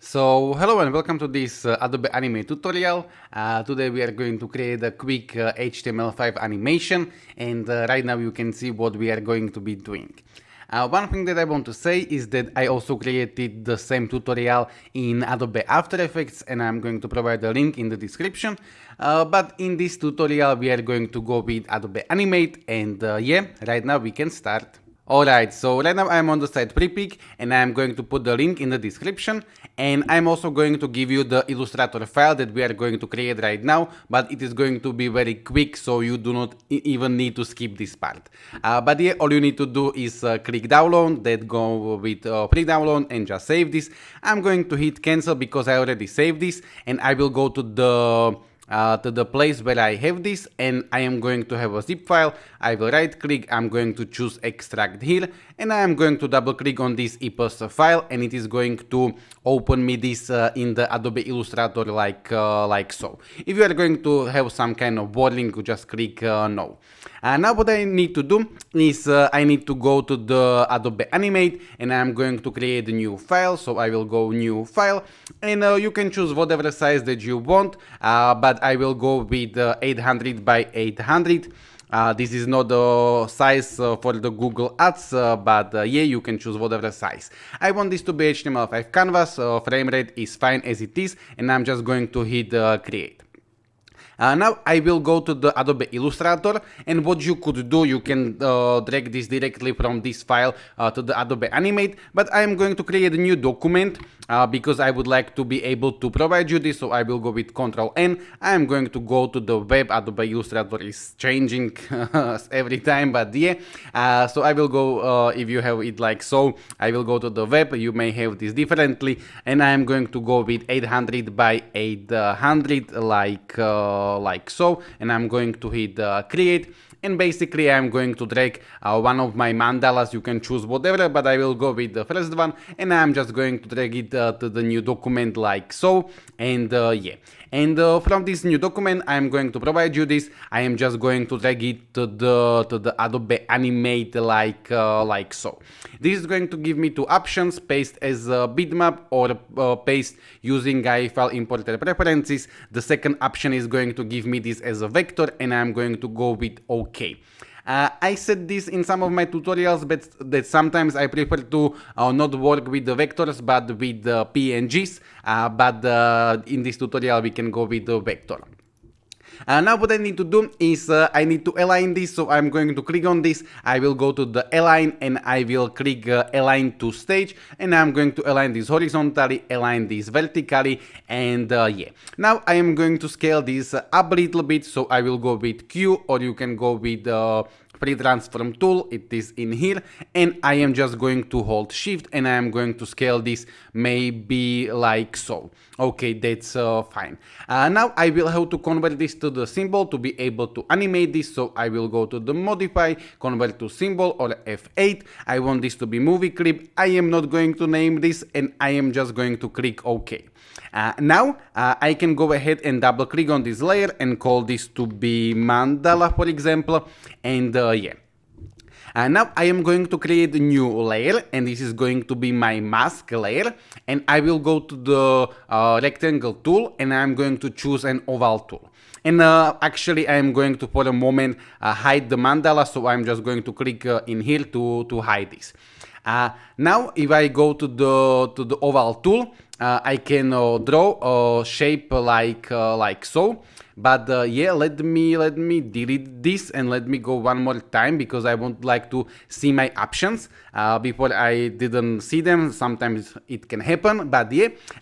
So hello and welcome to this Adobe Animate tutorial. Today we are going to create a quick HTML5 animation, and right now you can see what we are going to be doing. One thing that I want to say is that I also created the same tutorial in Adobe After Effects, and I'm going to provide a link in the description. But in this tutorial we are going to go with Adobe Animate, and right now we can start. Alright, so right now I'm on the site Freepik, and I'm going to put the link in the description, and I'm also going to give you the Illustrator file that we are going to create right now, but it is going to be very quick, so you do not even need to skip this part. But all you need to do is click download, that go with pre-download, and just save this. I'm going to hit cancel because I already saved this, and I will go to the place where I have this, and I am going to have a zip file. I will right click, I'm going to choose extract here, and I am going to double click on this EPUB file, and it is going to open me this in the Adobe Illustrator like so. If you are going to have some kind of wording, you just click no. Now what I need to do is I need to go to the Adobe Animate, and I'm going to create a new file. So I will go new file, and you can choose whatever size that you want, but I will go with 800 by 800. This is not the size for the Google Ads, but you can choose whatever size. I want this to be HTML5 canvas, frame rate is fine as it is, and I'm just going to hit create. Now I will go to the Adobe Illustrator, and what you could do, you can drag this directly from this file to the Adobe Animate, but I am going to create a new document because I would like to be able to provide you this, so I will go with Ctrl N. I am going to go to the web. Adobe Illustrator is changing every time, but so I will go, if you have it like so, I will go to the web. You may have this differently, and I am going to go with 800 by 800 like so, and I'm going to hit create, and basically I'm going to drag one of my mandalas. You can choose whatever, but I will go with the first one, and I'm just going to drag it to the new document like so, and and from this new document I'm going to provide you this. I am just going to drag it to the Adobe Animate like so. This is going to give me two options: paste as a bitmap or paste using file importer preferences. The second option is going to give me this as a vector, and I'm going to go with OK. I said this in some of my tutorials, but that sometimes I prefer to not work with the vectors but with the PNGs, but in this tutorial we can go with the vector. Now what I need to do is I need to align this, so I'm going to click on this. I will go to the align, and I will click align to stage, and I'm going to align this horizontally, align this vertically, and now I am going to scale this up a little bit, so I will go with Q, or you can go with free transform tool. It is in here, and I am just going to hold shift, and I am going to scale this maybe like so. Okay, that's fine. Now I will have to convert this to the symbol to be able to animate this, so I will go to the modify, convert to symbol, or F8. I want this to be movie clip. I am not going to name this, and I am just going to click OK. Now I can go ahead and double click on this layer and call this to be Mandala, for example, and now I am going to create a new layer, and this is going to be my mask layer, and I will go to the rectangle tool, and I'm going to choose an oval tool. And actually I am going to for a moment hide the mandala, so I'm just going to click in here to hide this. Now if I go to the oval tool, I can draw a shape like so. But let me delete this, and let me go one more time, because I would like to see my options before I didn't see them. Sometimes it can happen, but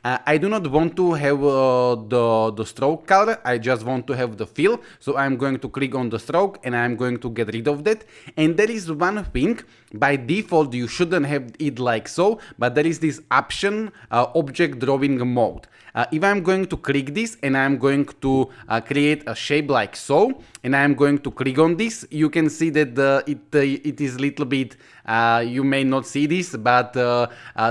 I do not want to have the stroke color. I just want to have the fill. So I'm going to click on the stroke, and I'm going to get rid of that. And there is one thing: by default you shouldn't have it like so, but there is this option, object drawing mode. If I'm going to click this, and I'm going to create a shape like so, and I'm going to click on this. You can see that it is a little bit, you may not see this, but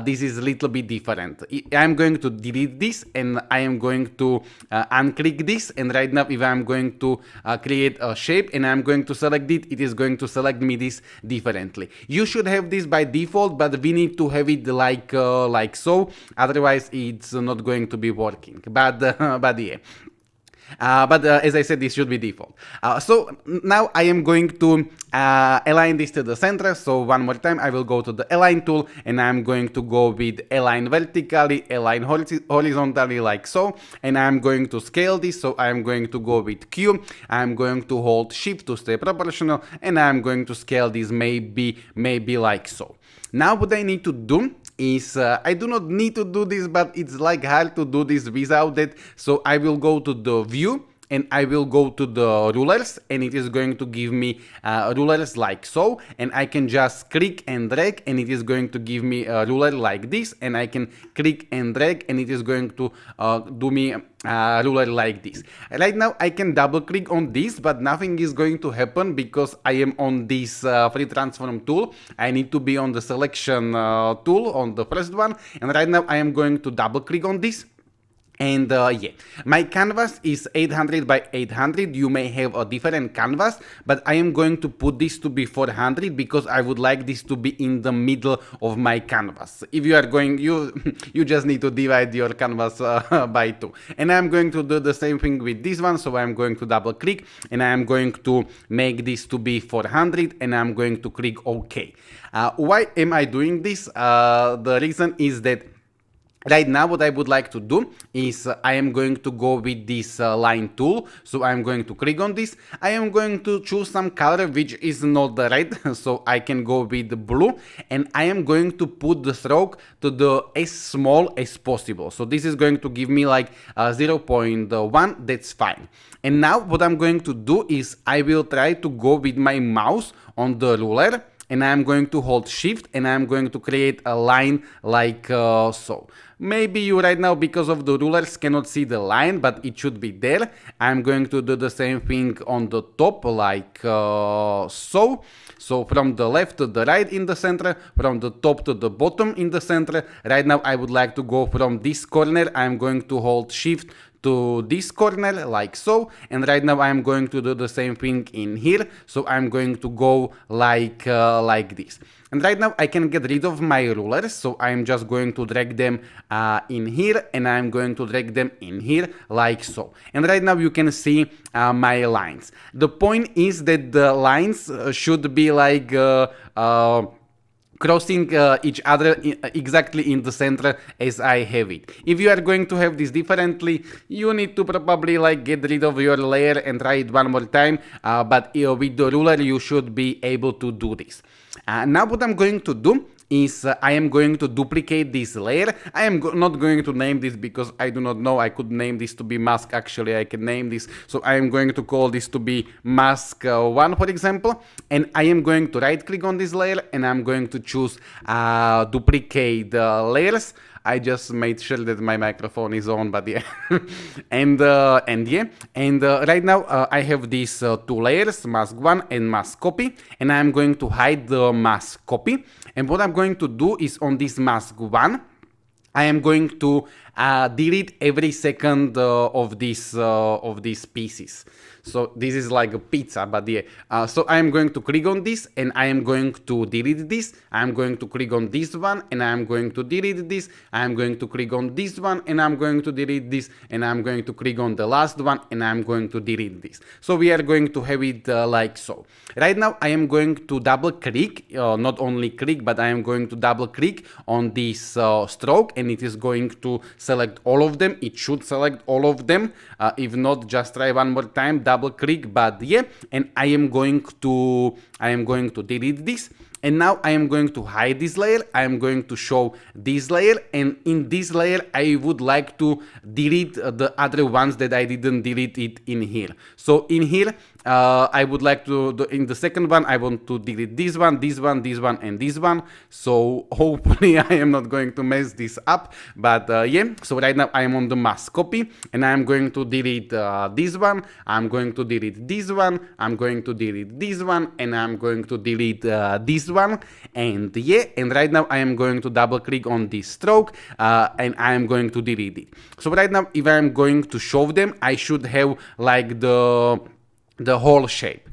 this is a little bit different. I'm going to delete this, and I am going to unclick this, and right now if I'm going to create a shape and I'm going to select it, it is going to select me this differently. You should have this by default, but we need to have it like so, otherwise it's not going to be working. But yeah. As I said, this should be default. So now I am going to align this to the center. So one more time, I will go to the align tool, and I'm going to go with align vertically, align horizontally like so, and I'm going to scale this. So I'm going to go with Q, I'm going to hold shift to stay proportional, and I'm going to scale this maybe like so. Now what I need to do is, I do not need to do this, but it's like hard to do this without it. So I will go to the view, and I will go to the rulers, and it is going to give me rulers like so, and I can just click and drag, and it is going to give me a ruler like this, and I can click and drag, and it is going to do me a ruler like this. Right now I can double click on this, but nothing is going to happen because I am on this free transform tool. I need to be on the selection tool on the first one, and right now I am going to double click on this. And yeah, my canvas is 800 by 800. You may have a different canvas, but I am going to put this to be 400 because I would like this to be in the middle of my canvas. If you are going, you just need to divide your canvas by 2. And I'm going to do the same thing with this one. So I'm going to double click, and I'm going to make this to be 400, and I'm going to click OK. Why am I doing this? The reason is that right now what I would like to do is I am going to go with this line tool. So I'm going to click on this. I am going to choose some color which is not the red, so I can go with the blue, and I am going to put the stroke to the as small as possible. So this is going to give me like 0.1, that's fine. And now what I'm going to do is I will try to go with my mouse on the ruler, and I'm going to hold shift, and I'm going to create a line like so. Maybe you right now, because of the rulers, cannot see the line, but it should be there. I'm going to do the same thing on the top like so. So from the left to the right in the center, from the top to the bottom in the center. Right now I would like to go from this corner. I'm going to hold shift to this corner like so, and right now I'm going to do the same thing in here. So I'm going to go like this, and right now I can get rid of my rulers. So I'm just going to drag them in here, and I'm going to drag them in here like so, and right now you can see my lines. The point is that the lines should be like crossing each other exactly in the center as I have it. If you are going to have this differently, you need to probably like get rid of your layer and try it one more time, but with the ruler you should be able to do this. Now what I'm going to do is I am going to duplicate this layer. I am not going to name this because I do not know. I could name this to be mask. Actually, I can name this. So I am going to call this to be mask 1, for example. And I am going to right click on this layer, and I'm going to choose duplicate layers. I just made sure that my microphone is on, but yeah. and right now I have these 2 layers, mask 1 and mask copy, and I'm going to hide the mask copy. And what I'm going to do is on this mask 1, I am going to delete every second of these pieces. So this is like a pizza, but yeah. So I am going to click on this, and I am going to delete this. I am going to click on this one, and I am going to delete this. I am going to click on this one, and I'm going to delete this. And I'm going to click on the last one, and I'm going to delete this. So we are going to have it like so. Right now I am going to double click, not only click, but I am going to double click on this stroke, and it is going to select all of them. It should select all of them. If not, just try one more time, double click, but yeah. And I am going to delete this. And now I am going to hide this layer. I am going to show this layer, and in this layer I would like to delete the other ones that I didn't delete it in here. So in here I would like to do, in the second one, I want to delete this one, this one, this one, and this one. So hopefully I am not going to mess this up. But yeah, so right now I am on the mask copy, and I am going to delete this one. I'm going to delete this one. I'm going to delete this one, and I'm going to delete this one. And yeah, and right now I am going to double click on this stroke, and I am going to delete it. So right now, if I am going to show them, I should have like the whole shape.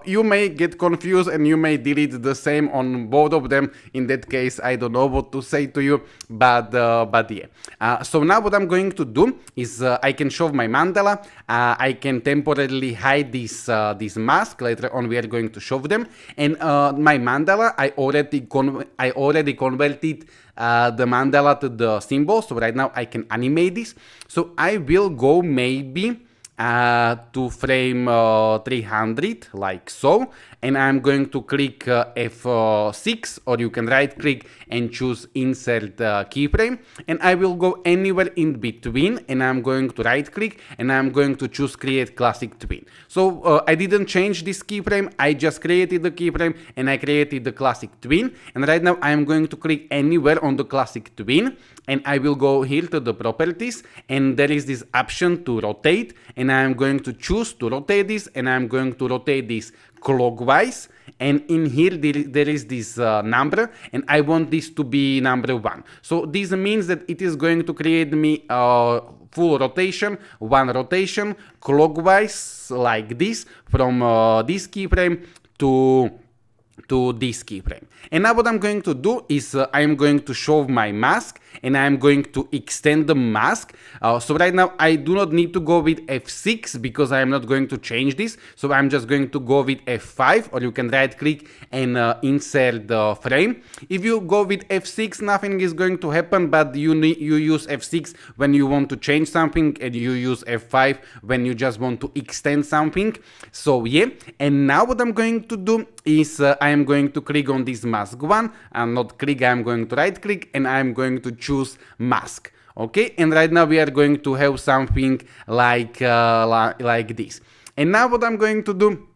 You may get confused and you may delete the same on both of them. In that case, I don't know what to say to you, but yeah. So now what I'm going to do is I can show my mandala. I can temporarily hide this mask. Later on, we are going to show them. And my mandala, I already converted the mandala to the symbol. So right now I can animate this. So I will go maybe to frame 300 like so, and I'm going to click F6, or you can right click and choose insert keyframe, and I will go anywhere in between, and I'm going to right click and I'm going to choose create classic twin. So I didn't change this keyframe, I just created the keyframe and I created the classic twin, and right now I'm going to click anywhere on the classic twin, and I will go here to the properties, and there is this option to rotate, and I'm going to choose to rotate this, and I'm going to rotate this clockwise, and in here there is this number, and I want this to be number 1. So this means that it is going to create me full rotation, 1 rotation clockwise like this, from this keyframe to this keyframe. And now what I'm going to do is I'm going to show my mask, and I'm going to extend the mask. So right now I do not need to go with F6 because I am not going to change this. So I'm just going to go with F5, or you can right click and insert the frame. If you go with F6, nothing is going to happen, but you use F6 when you want to change something, and you use F5 when you just want to extend something. So yeah, and now what I'm going to do is I am going to click on this mask one. I'm not click, I'm going to right click, and I'm going to choose mask. Okay, and right now we are going to have something like this. And now what I'm going to do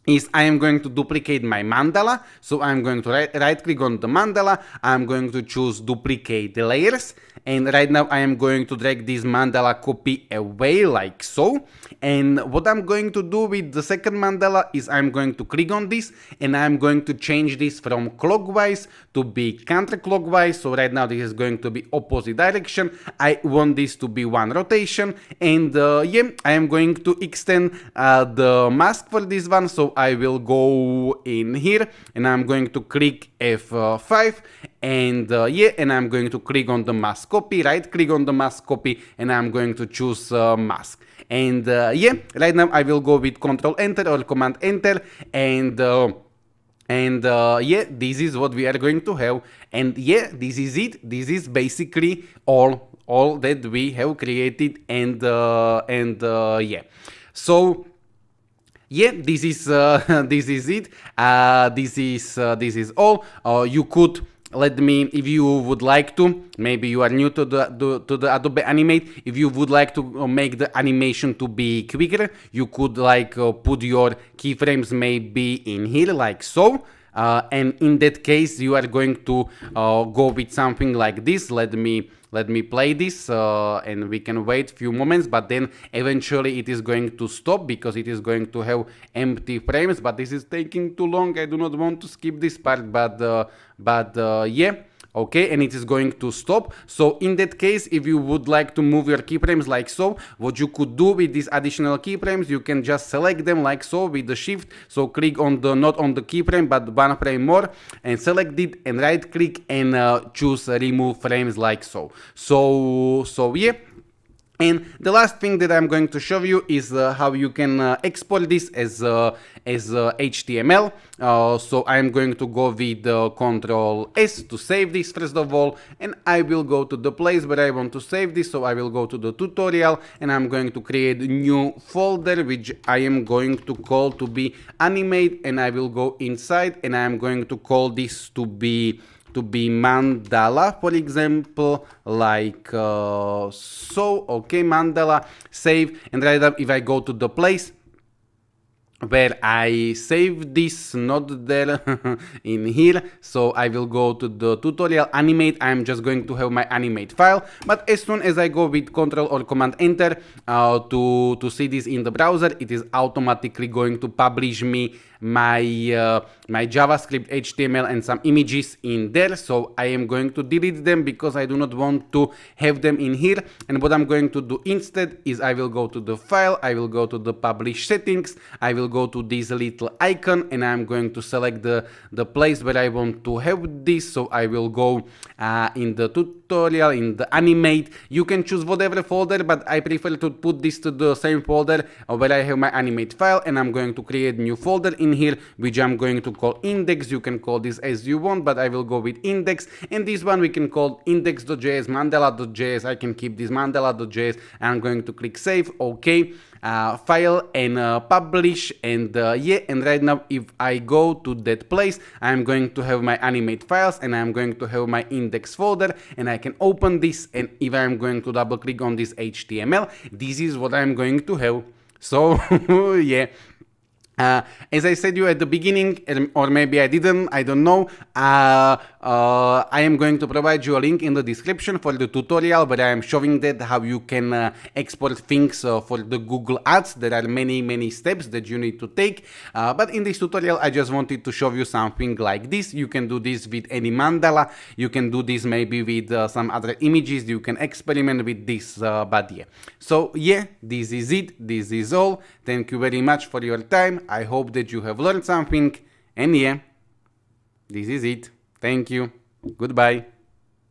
is I am going to duplicate my mandala. So I'm going to right click on the mandala, I'm going to choose duplicate layers, and right now I am going to drag this mandala copy away like so. And what I'm going to do with the second mandala is I'm going to click on this, and I'm going to change this from clockwise to be counterclockwise. So right now this is going to be opposite direction. I want this to be 1 rotation, and yeah, I am going to extend the mask for this one. So I will go in here, and I'm going to click F5, and yeah, and I'm going to click on the mask copy, right click on the mask copy, and I'm going to choose mask. And yeah, right now I will go with Control Enter or Command Enter, and yeah, this is what we are going to have. And yeah, this is it. This is basically all that we have created, and yeah. So yeah, this is this is it. This is all. You could let me, if you would like to, maybe you are new to the Adobe Animate, if you would like to make the animation to be quicker, you could like put your keyframes maybe in here like so. And in that case you are going to go with something like this. Let me play this, and we can wait a few moments, but then eventually it is going to stop because it is going to have empty frames. But this is taking too long. I do not want to skip this part, but yeah. Okay, and it is going to stop. So in that case, if you would like to move your keyframes like so, what you could do with these additional keyframes, you can just select them like so with the shift. So click on the, not on the keyframe, but 1 frame more, and select it, and right click and choose remove frames like so. So yeah. And the last thing that I'm going to show you is how you can export this as HTML. So I'm going to go with Control S to save this first of all, and I will go to the place where I want to save this. So I will go to the tutorial, and I'm going to create a new folder which I am going to call to be Animate, and I will go inside, and I'm going to call this to be Mandala, for example, like so. Okay, Mandala, save, and right up, if I go to the place, where I save this not there in here. So I will go to the tutorial animate. I'm just going to have my animate file, but as soon as I go with Control or Command Enter to see this in the browser, it is automatically going to publish me my my JavaScript, HTML and some images in there. So I am going to delete them because I do not want to have them in here. And what I'm going to do instead is I will go to the file, I will go to the publish settings, I will go to this little icon, and I'm going to select the place where I want to have this. So I will go in the tutorial, in the animate. You can choose whatever folder, but I prefer to put this to the same folder where I have my animate file, and I'm going to create new folder in here, which I'm going to call index. You can call this as you want, but I will go with index, and this one we can call index.js, mandala.js. I can keep this mandala.js, and I'm going to click save, okay, file and publish, and yeah, and right now if I go to that place, I'm going to have my animate files, and I'm going to have my index folder, and I can open this, and if I'm going to double click on this HTML, this is what I'm going to have. So yeah. As I said you at the beginning, or maybe I didn't, I don't know, I am going to provide you a link in the description for the tutorial where I am showing that how you can export things for the Google Ads. There are many steps that you need to take, but in this tutorial I just wanted to show you something like this. You can do this with any mandala, you can do this maybe with some other images, you can experiment with this, but yeah. So yeah, this is it, this is all. Thank you very much for your time. I hope that you have learned something, and yeah, this is it. Thank you. Goodbye.